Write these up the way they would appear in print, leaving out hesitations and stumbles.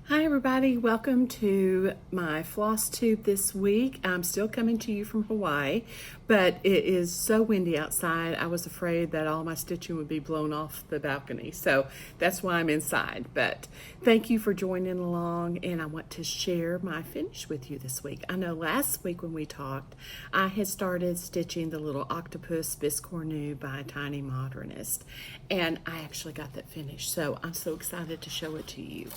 Hi everybody, welcome to my floss tube this week. I'm still coming to you from Hawaii, but it is so windy outside. I was afraid that all my stitching would be blown off the balcony, so that's why I'm inside. But thank you for joining along, and I want to share my finish with you this week. I know last week when we talked, I had started stitching the little Octopus Biscornu by Tiny Modernist, and I actually got that finished, so I'm so excited to show it to you.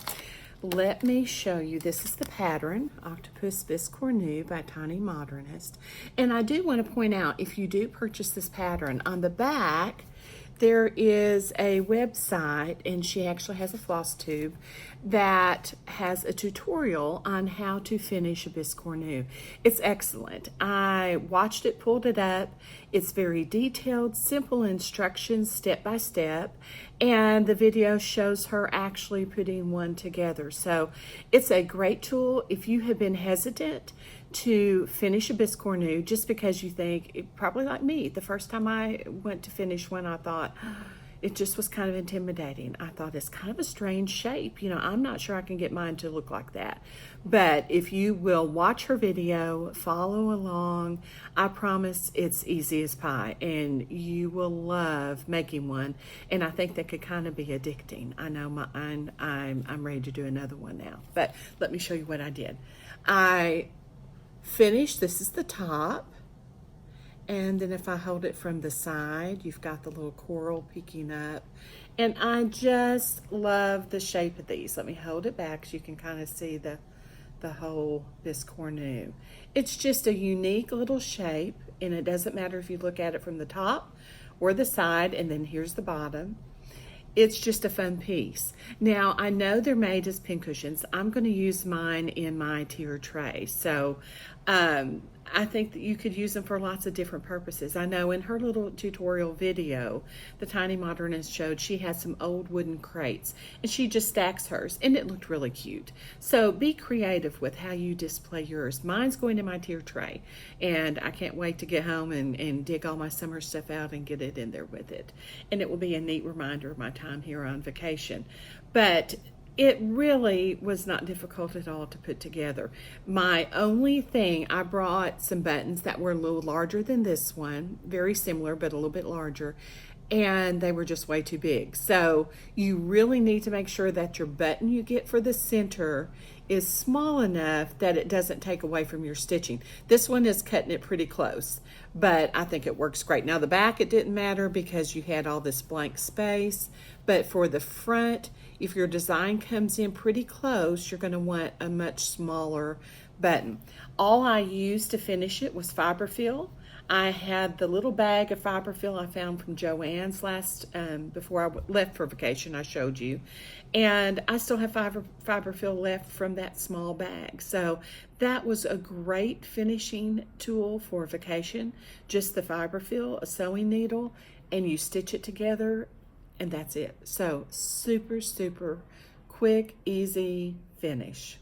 Let me show you. This is the pattern, Octopus Biscornu by Tiny Modernist. And I do want to point out, if you do purchase this pattern, on the back, there is a website, and she actually has a floss tube that has a tutorial on how to finish a Biscornu. It's excellent. I watched it, pulled it up. It's very detailed, simple instructions, step by step, and the video shows her actually putting one together. So it's a great tool if you have been hesitant to finish a Biscornu just because you think, probably like me, the first time I went to finish one, I thought it just was kind of intimidating. I thought it's kind of a strange shape. You know, I'm not sure I can get mine to look like that. But if you will watch her video, follow along, I promise it's easy as pie, and you will love making one. And I think that could kind of be addicting. I know I'm ready to do another one now. But let me show you what I did. I finished, this is the top, and then if I hold it from the side, you've got the little coral peeking up, and I just love the shape of these. Let me hold it back so you can kind of see the whole Biscornu. It's just a unique little shape, and it doesn't matter if you look at it from the top or the side, and then here's the bottom. It's just a fun piece. Now, I know they're made as pincushions. I'm going to use mine in my tier tray. So I think that you could use them for lots of different purposes. I know in her little tutorial video, the Tiny Modernist showed she has some old wooden crates, and she just stacks hers, and it looked really cute. So be creative with how you display yours. Mine's going in my tier tray, and I can't wait to get home and dig all my summer stuff out and get it in there with it. And it will be a neat reminder of my time here on vacation. But it really was not difficult at all to put together. My only thing, I brought some buttons that were a little larger than this one, very similar, but a little bit larger, and they were just way too big. So you really need to make sure that your button you get for the center is small enough that it doesn't take away from your stitching. This one is cutting it pretty close, but I think it works great. Now the back, it didn't matter because you had all this blank space, but for the front, if your design comes in pretty close, you're going to want a much smaller button. All I used to finish it was fiberfill. I had the little bag of fiberfill I found from Joann's before I left for vacation, I showed you. And I still have fiberfill left from that small bag. So that was a great finishing tool for vacation. Just the fiberfill, a sewing needle, and you stitch it together, and that's it. So super, super quick, easy finish.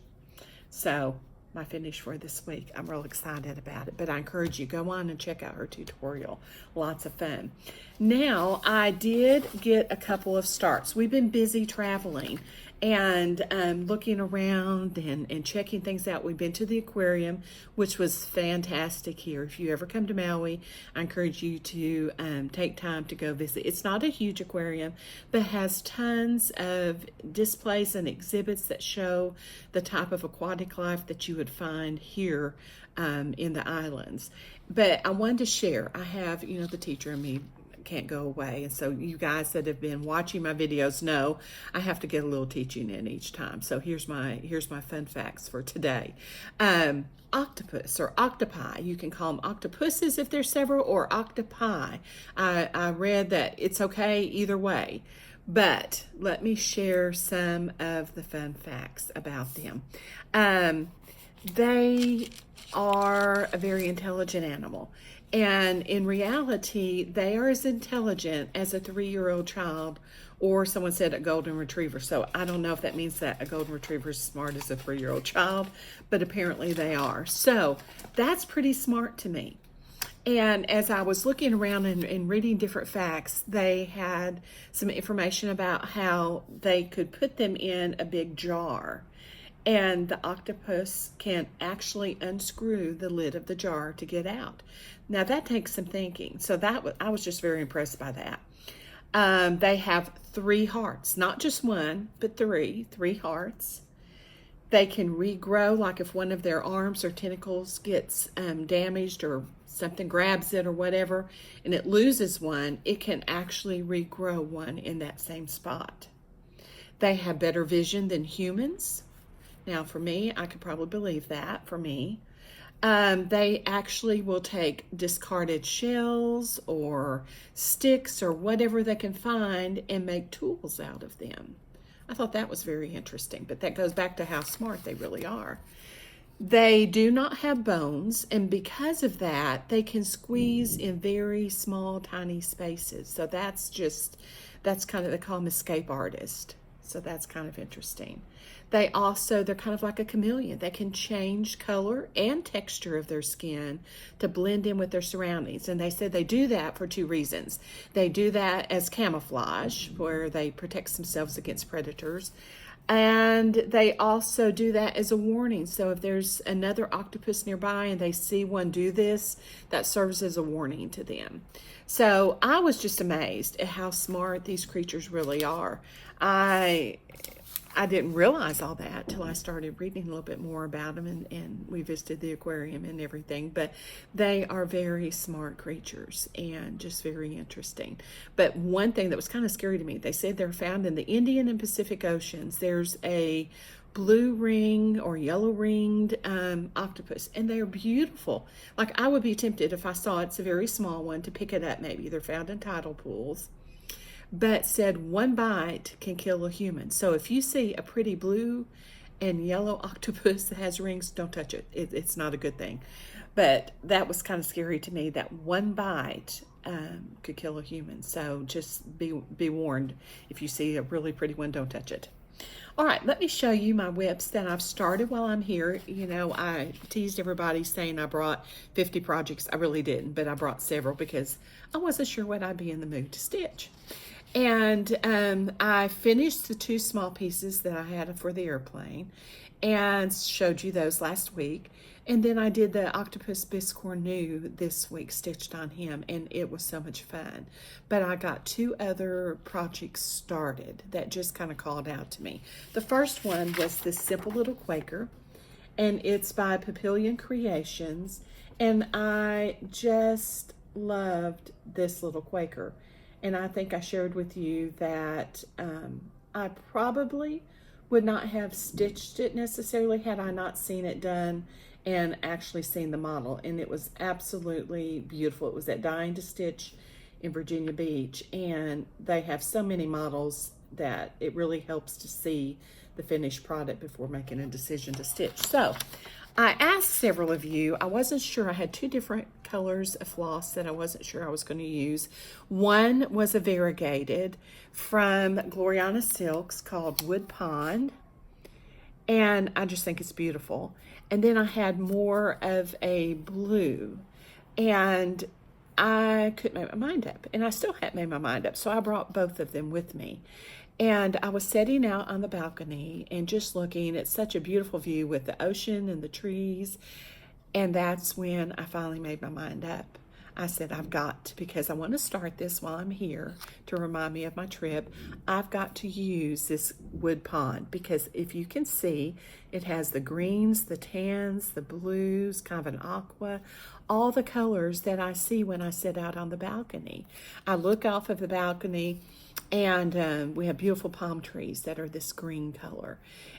So my finish for this week. I'm real excited about it, but I encourage you, go on and check out her tutorial. Lots of fun. Now, I did get a couple of starts. We've been busy traveling and looking around and checking things out. We've been to the aquarium, which was fantastic here. If you ever come to Maui, I encourage you to take time to go visit. It's not a huge aquarium, but has tons of displays and exhibits that show the type of aquatic life that you would find here in the islands. But I wanted to share, I have, you know, the teacher and me can't go away, and so you guys that have been watching my videos know I have to get a little teaching in each time. So here's my fun facts for today. Octopus or octopi, you can call them octopuses if there's several, or octopi. I read that it's okay either way, but let me share some of the fun facts about them. They are a very intelligent animal. And in reality, they are as intelligent as a 3-year-old child, or someone said a golden retriever. So I don't know if that means that a golden retriever is as smart as a 3-year-old child, but apparently they are. So that's pretty smart to me. And as I was looking around and reading different facts, they had some information about how they could put them in a big jar. And the octopus can actually unscrew the lid of the jar to get out. Now that takes some thinking. So I was just very impressed by that. They have 3 hearts, not just one, but 3 hearts. They can regrow, like if one of their arms or tentacles gets damaged or something grabs it or whatever, and it loses one, it can actually regrow one in that same spot. They have better vision than humans. Now for me, I could probably believe that for me. They actually will take discarded shells or sticks or whatever they can find and make tools out of them. I thought that was very interesting, but that goes back to how smart they really are. They do not have bones, and because of that, they can squeeze in very small, tiny spaces. So that's kind of, they call them escape artists. So that's kind of interesting. They're kind of like a chameleon. They can change color and texture of their skin to blend in with their surroundings. And they said they do that for 2 reasons. They do that as camouflage, where they protect themselves against predators. And they also do that as a warning. So if there's another octopus nearby and they see one do this, that serves as a warning to them. So I was just amazed at how smart these creatures really are. I didn't realize all that till I started reading a little bit more about them, and we visited the aquarium and everything. But they are very smart creatures and just very interesting. But one thing that was kind of scary to me, they said they're found in the Indian and Pacific Oceans. There's a blue ring or yellow ringed octopus, and they're beautiful. Like, I would be tempted, if I saw it's a very small one, to pick it up. Maybe they're found in tidal pools, but said 1 bite can kill a human. So if you see a pretty blue and yellow octopus that has rings, don't touch it. It's not a good thing. But that was kind of scary to me, that 1 bite could kill a human. So just be warned. If you see a really pretty one, don't touch it. All right, let me show you my WIPS that I've started while I'm here. You know, I teased everybody saying I brought 50 projects. I really didn't, but I brought several because I wasn't sure what I'd be in the mood to stitch. And I finished the 2 small pieces that I had for the airplane and showed you those last week. And then I did the Octopus Biscornu this week, stitched on him, and it was so much fun. But I got 2 other projects started that just kind of called out to me. The first one was this simple little Quaker, and it's by Papillion Creations. And I just loved this little Quaker. And I think I shared with you that I probably would not have stitched it necessarily had I not seen it done and actually seen the model. And it was absolutely beautiful. It was at Dying to Stitch in Virginia Beach. And they have so many models that it really helps to see the finished product before making a decision to stitch. So I asked several of you, I wasn't sure, I had 2 different colors of floss that I wasn't sure I was going to use. One was a variegated from Gloriana Silks called Wood Pond, and I just think it's beautiful. And then I had more of a blue, and I couldn't make my mind up, and I still hadn't made my mind up, so I brought both of them with me. And I was sitting out on the balcony and just looking at such a beautiful view with the ocean and the trees. And that's when I finally made my mind up. I said, I've got to, because I want to start this while I'm here to remind me of my trip, I've got to use this Wood Pond, because if you can see, it has the greens, the tans, the blues, kind of an aqua, all the colors that I see when I sit out on the balcony. I look off of the balcony, and we have beautiful palm trees that are this green color.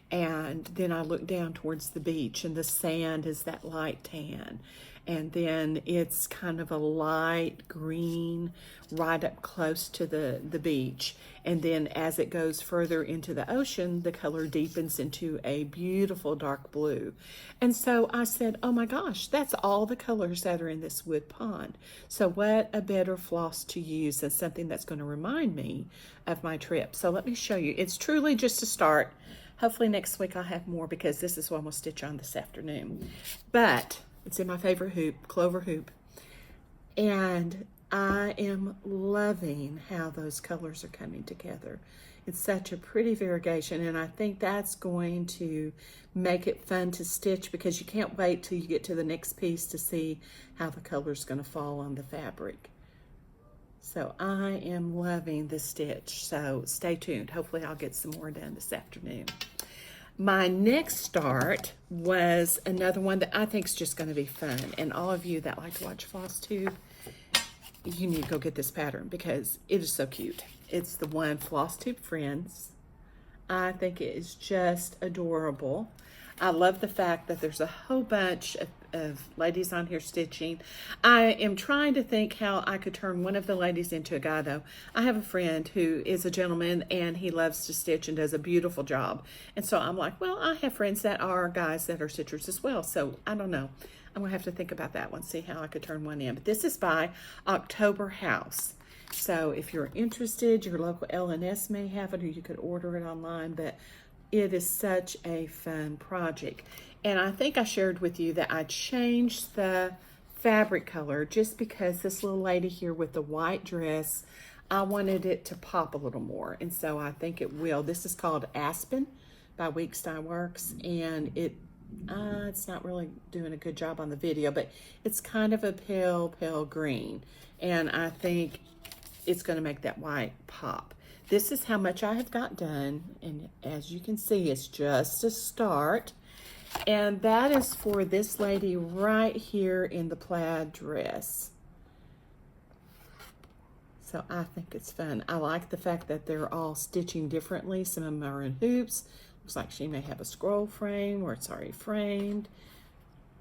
And then I look down towards the beach, and the sand is that light tan. And then it's kind of a light green right up close to the beach. And then as it goes further into the ocean, the color deepens into a beautiful dark blue. And so I said, oh my gosh, that's all the colors that are in this Wood Pond. So what a better floss to use than something that's going to remind me of my trip. So let me show you. It's truly just a start. Hopefully next week I'll have more, because this is what I'm going to stitch on this afternoon. But it's in my favorite hoop, Clover Hoop. And I am loving how those colors are coming together. It's such a pretty variegation, and I think that's going to make it fun to stitch because you can't wait till you get to the next piece to see how the color's going to fall on the fabric. So I am loving the stitch, so stay tuned. Hopefully I'll get some more done this afternoon. My next start was another one that I think is just going to be fun, and all of you that like to watch Floss Tube, you need to go get this pattern because it is so cute. It's the one Floss Tube Friends. I think it is just adorable. I love the fact that there's a whole bunch of ladies on here stitching. I am trying to think how I could turn one of the ladies into a guy, though. I have a friend who is a gentleman, and he loves to stitch and does a beautiful job. And so I'm like, well, I have friends that are guys that are stitchers as well. So I don't know. I'm going to have to think about that one, see how I could turn one in. But this is by October House. So if you're interested, your local L&S may have it, or you could order it online. But it is such a fun project. And I think I shared with you that I changed the fabric color just because this little lady here with the white dress, I wanted it to pop a little more. And so I think it will. This is called Aspen by WIPS, and it's not really doing a good job on the video, but it's kind of a pale green. And I think it's going to make that white pop. This is how much I have got done, and as you can see, it's just a start. And that is for this lady right here in the plaid dress. So I think it's fun. I like the fact that they're all stitching differently. Some of them are in hoops. Looks like she may have a scroll frame or it's already framed.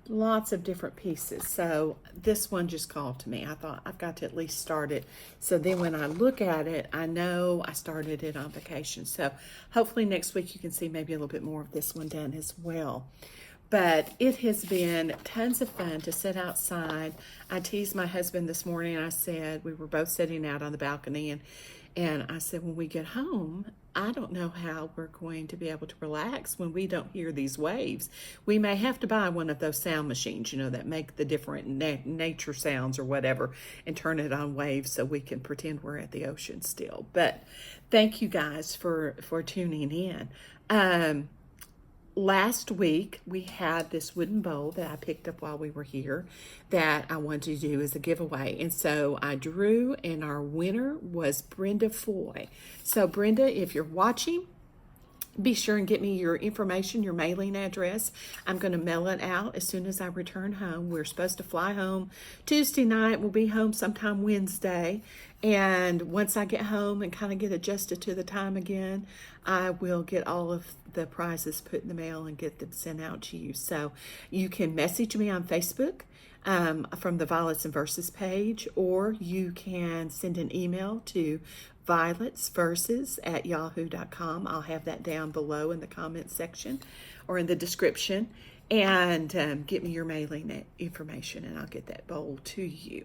Lots of different pieces. So this one just called to me. I thought I've got to at least start it. So then when I look at it, I know I started it on vacation. So hopefully next week you can see maybe a little bit more of this one done as well. But it has been tons of fun to sit outside. I teased my husband this morning. I said, we were both sitting out on the balcony, and I said, when we get home, I don't know how we're going to be able to relax when we don't hear these waves. We may have to buy one of those sound machines, you know, that make the different nature sounds or whatever, and turn it on waves so we can pretend we're at the ocean still. But thank you guys for tuning in. Last week, we had this wooden bowl that I picked up while we were here that I wanted to do as a giveaway. And so I drew, and our winner was Brenda Foy. So Brenda, if you're watching, be sure and get me your information, your mailing address. I'm going to mail it out as soon as I return home. We're supposed to fly home Tuesday night. We'll be home sometime Wednesday. And once I get home and kind of get adjusted to the time again, I will get all of the prizes put in the mail and get them sent out to you. So you can message me on Facebook from the Violets and Verses page, or you can send an email to violetsverses@yahoo.com. I'll have that down below in the comment section or in the description. And get me your mailing information, and I'll get that bowl to you.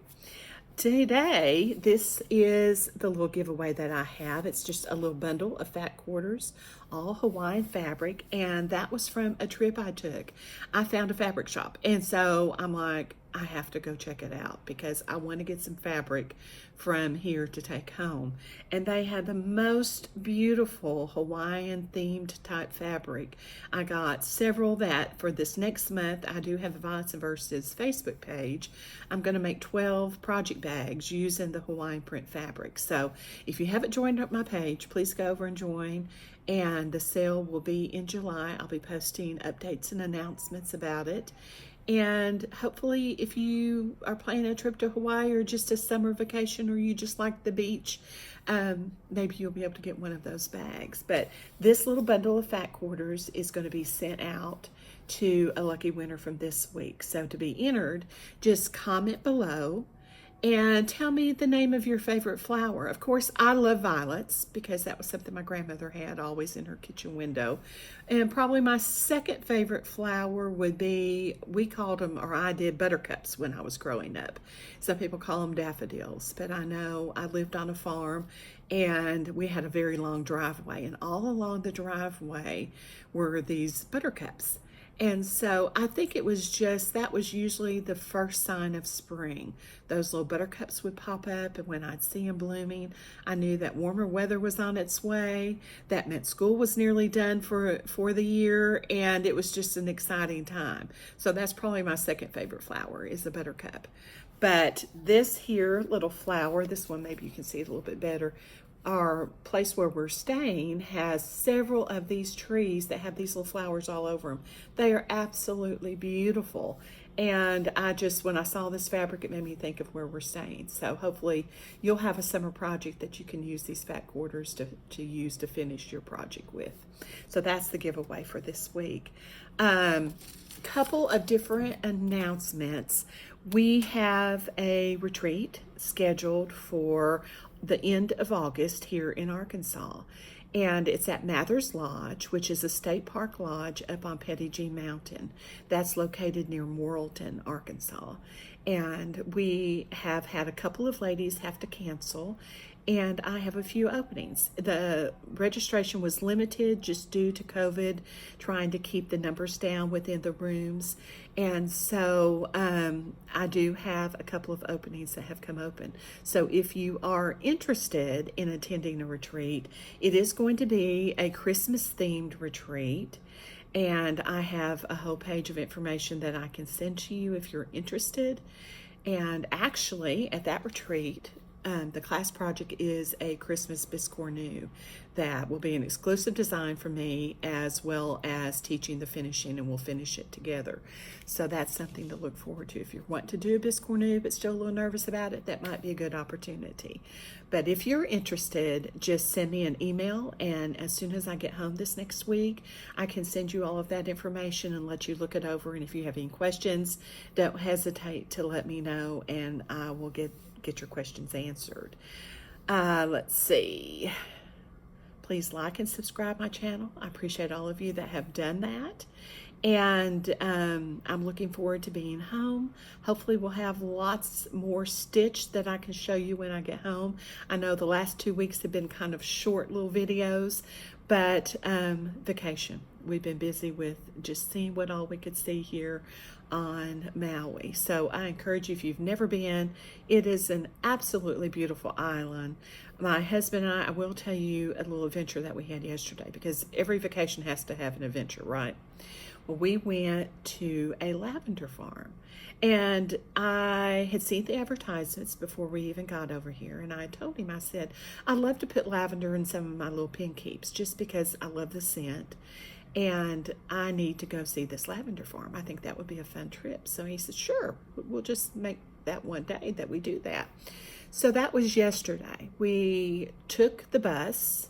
Today, this is the little giveaway that I have. It's just a little bundle of fat quarters, all Hawaiian fabric, and that was from a trip I took. I found a fabric shop, and so I'm like, I have to go check it out because I want to get some fabric from here to take home. And they had the most beautiful Hawaiian themed type fabric. I got several that for this next month. I do have the Violets and Verses Facebook page. I'm going to make 12 project bags using the Hawaiian print fabric. So if you haven't joined up my page, please go over and join. And the sale will be in July. I'll be posting updates and announcements about it. And hopefully, if you are planning a trip to Hawaii or just a summer vacation, or you just like the beach, maybe you'll be able to get one of those bags. But this little bundle of fat quarters is going to be sent out to a lucky winner from this week. So to be entered, just comment below and tell me the name of your favorite flower. Of course, I love violets because that was something my grandmother had always in her kitchen window. And probably my second favorite flower would be, we called them, or I did, buttercups when I was growing up. Some people call them daffodils, but I know I lived on a farm and we had a very long driveway, and all along the driveway were these buttercups. And so I think it was just, that was usually the first sign of spring. Those little buttercups would pop up, and when I'd see them blooming, I knew that warmer weather was on its way. That meant school was nearly done for the year, and it was just an exciting time. So that's probably my second favorite flower, is the buttercup. But this here little flower, this one maybe you can see it a little bit better, our place where we're staying has several of these trees that have these little flowers all over them. They are absolutely beautiful. And when I saw this fabric, it made me think of where we're staying. So hopefully you'll have a summer project that you can use these fat quarters to use to finish your project with. So that's the giveaway for this week. Couple of different announcements. We have a retreat scheduled for the end of August here in Arkansas, and it's at Mather's Lodge, which is a state park lodge up on Petty G Mountain. That's located near Morrilton, Arkansas. And we have had a couple of ladies have to cancel, and I have a few openings. The registration was limited just due to COVID, trying to keep the numbers down within the rooms. And so I do have a couple of openings that have come open. So if you are interested in attending a retreat, it is going to be a Christmas themed retreat. And I have a whole page of information that I can send to you if you're interested. And actually at that retreat, the class project is a Christmas Biscornu that will be an exclusive design for me, as well as teaching the finishing, and we'll finish it together. So that's something to look forward to. If you want to do a Biscornu but still a little nervous about it, that might be a good opportunity. But if you're interested, just send me an email, and as soon as I get home this next week, I can send you all of that information and let you look it over. And if you have any questions, don't hesitate to let me know, and I will get your questions answered. Let's see. Please like and subscribe my channel. I appreciate all of you that have done that. And I'm looking forward to being home. Hopefully we'll have lots more stitch that I can show you when I get home. I know the last 2 weeks have been kind of short little videos, but vacation. We've been busy with just seeing what all we could see here on Maui. So I encourage you, if you've never been, it is an absolutely beautiful island. My husband and I will tell you a little adventure that we had yesterday, because every vacation has to have an adventure, right? Well, we went to a lavender farm, and I had seen the advertisements before we even got over here, and I told him, I said, I'd love to put lavender in some of my little pin keeps just because I love the scent. And I need to go see this lavender farm. I think that would be a fun trip. So he said, sure, we'll just make that one day that we do that. So that was yesterday. We took the bus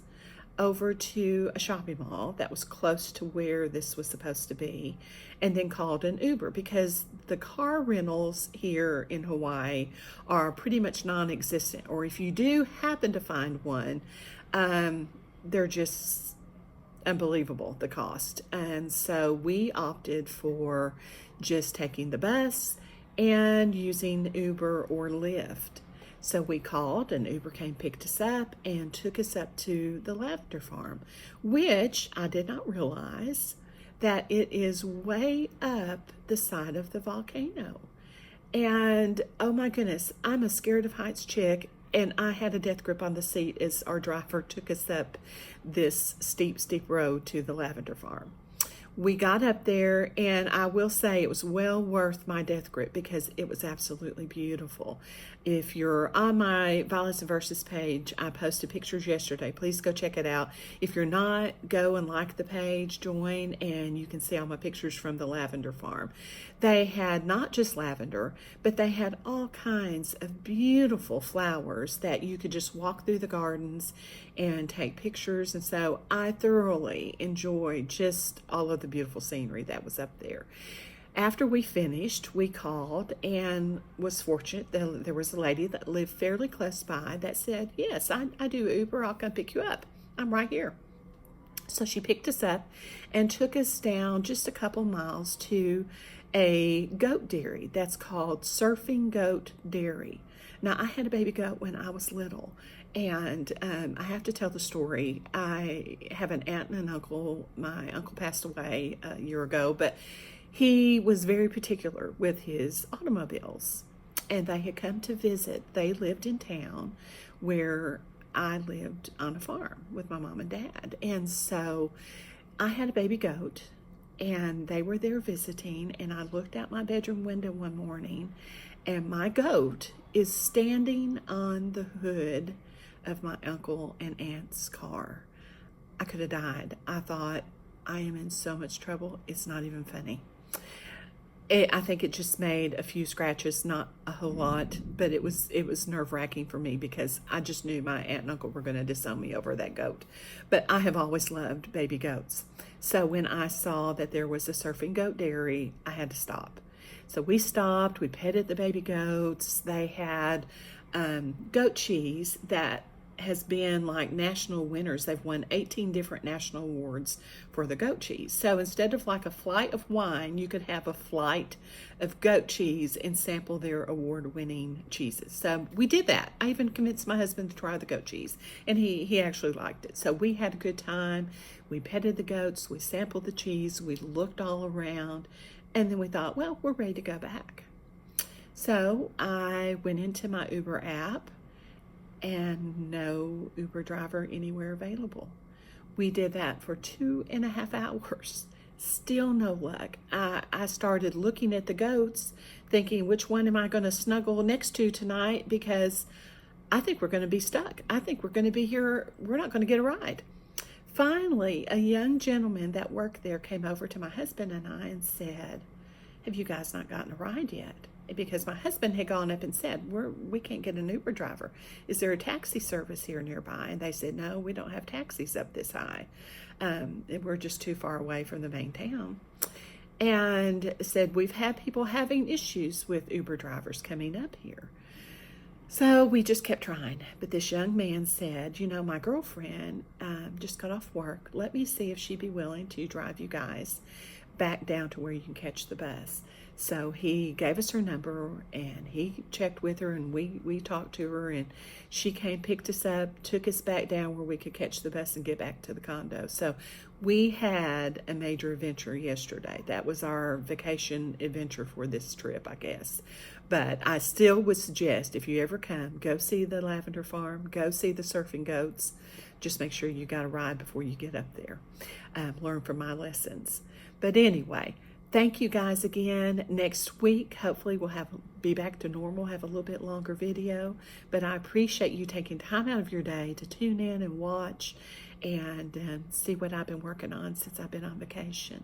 over to a shopping mall that was close to where this was supposed to be, and then called an Uber, because the car rentals here in Hawaii are pretty much non-existent. Or if you do happen to find one, they're just unbelievable, the cost. And so we opted for just taking the bus and using Uber or Lyft. So we called, and Uber came, picked us up, and took us up to the lavender farm, which I did not realize that it is way up the side of the volcano. And oh my goodness, I'm a scared of heights chick, and I had a death grip on the seat as our driver took us up this steep road to the lavender farm. We got up there, and I will say it was well worth my death grip, because it was absolutely beautiful. If you're on my Violets and Verses page, I posted pictures yesterday. Please go check it out. If you're not, go and like the page, join, and you can see all my pictures from the lavender farm. They had not just lavender, but they had all kinds of beautiful flowers that you could just walk through the gardens and take pictures. And so I thoroughly enjoyed just all of the beautiful scenery that was up there. After we finished, we called, and was fortunate that there was a lady that lived fairly close by that said, yes, I do Uber, I'll come pick you up. I'm right here. So she picked us up and took us down just a couple miles to a goat dairy that's called Surfing Goat Dairy. Now, I had a baby goat when I was little, and I have to tell the story. I have an aunt and an uncle. My uncle passed away a year ago, but he was very particular with his automobiles, and they had come to visit. They lived in town where I lived on a farm with my mom and dad, and so I had a baby goat, and they were there visiting, and I looked out my bedroom window one morning, and my goat is standing on the hood of my uncle and aunt's car. I could have died. I thought, I am in so much trouble. It's not even funny. I think it just made a few scratches, not a whole lot, but it was nerve-wracking for me because I just knew my aunt and uncle were going to disown me over that goat. But I have always loved baby goats. So when I saw that there was a surfing goat dairy, I had to stop. So we stopped, we petted the baby goats. They had goat cheese that has been like national winners. They've won 18 different national awards for the goat cheese. So instead of like a flight of wine, you could have a flight of goat cheese and sample their award-winning cheeses. So we did that. I even convinced my husband to try the goat cheese, and he actually liked it. So we had a good time. We petted the goats, we sampled the cheese, we looked all around, and then we thought, well, we're ready to go back. So I went into my Uber app, and no Uber driver anywhere available. We did that for 2.5 hours. Still no luck. I started looking at the goats, thinking, which one am I going to snuggle next to tonight? Because I think we're going to be stuck. I think we're going to be here. We're not going to get a ride. Finally, a young gentleman that worked there came over to my husband and I and said, have you guys not gotten a ride yet? Because my husband had gone up and said, we can't get an Uber driver. Is there a taxi service here nearby? And they said, no, we don't have taxis up this high. We're just too far away from the main town. And said, we've had people having issues with Uber drivers coming up here. So we just kept trying. But this young man said, my girlfriend just got off work. Let me see if she'd be willing to drive you guys back down to where you can catch the bus. So he gave us her number, and he checked with her, and we talked to her, and she came, picked us up, took us back down where we could catch the bus and get back to the condo. So we had a major adventure yesterday. That was our vacation adventure for this trip, I guess. But I still would suggest, if you ever come, go see the lavender farm, go see the surfing goats. Just make sure you got a ride before you get up there. Learn from my lessons. But anyway, thank you guys again. Next week, hopefully we'll be back to normal, have a little bit longer video. But I appreciate you taking time out of your day to tune in and watch and see what I've been working on since I've been on vacation.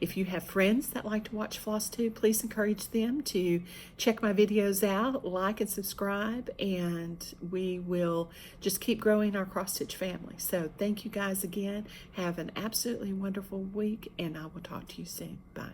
If you have friends that like to watch Floss Tube, please encourage them to check my videos out, like and subscribe, and we will just keep growing our cross-stitch family. So thank you guys again. Have an absolutely wonderful week, and I will talk to you soon. Bye.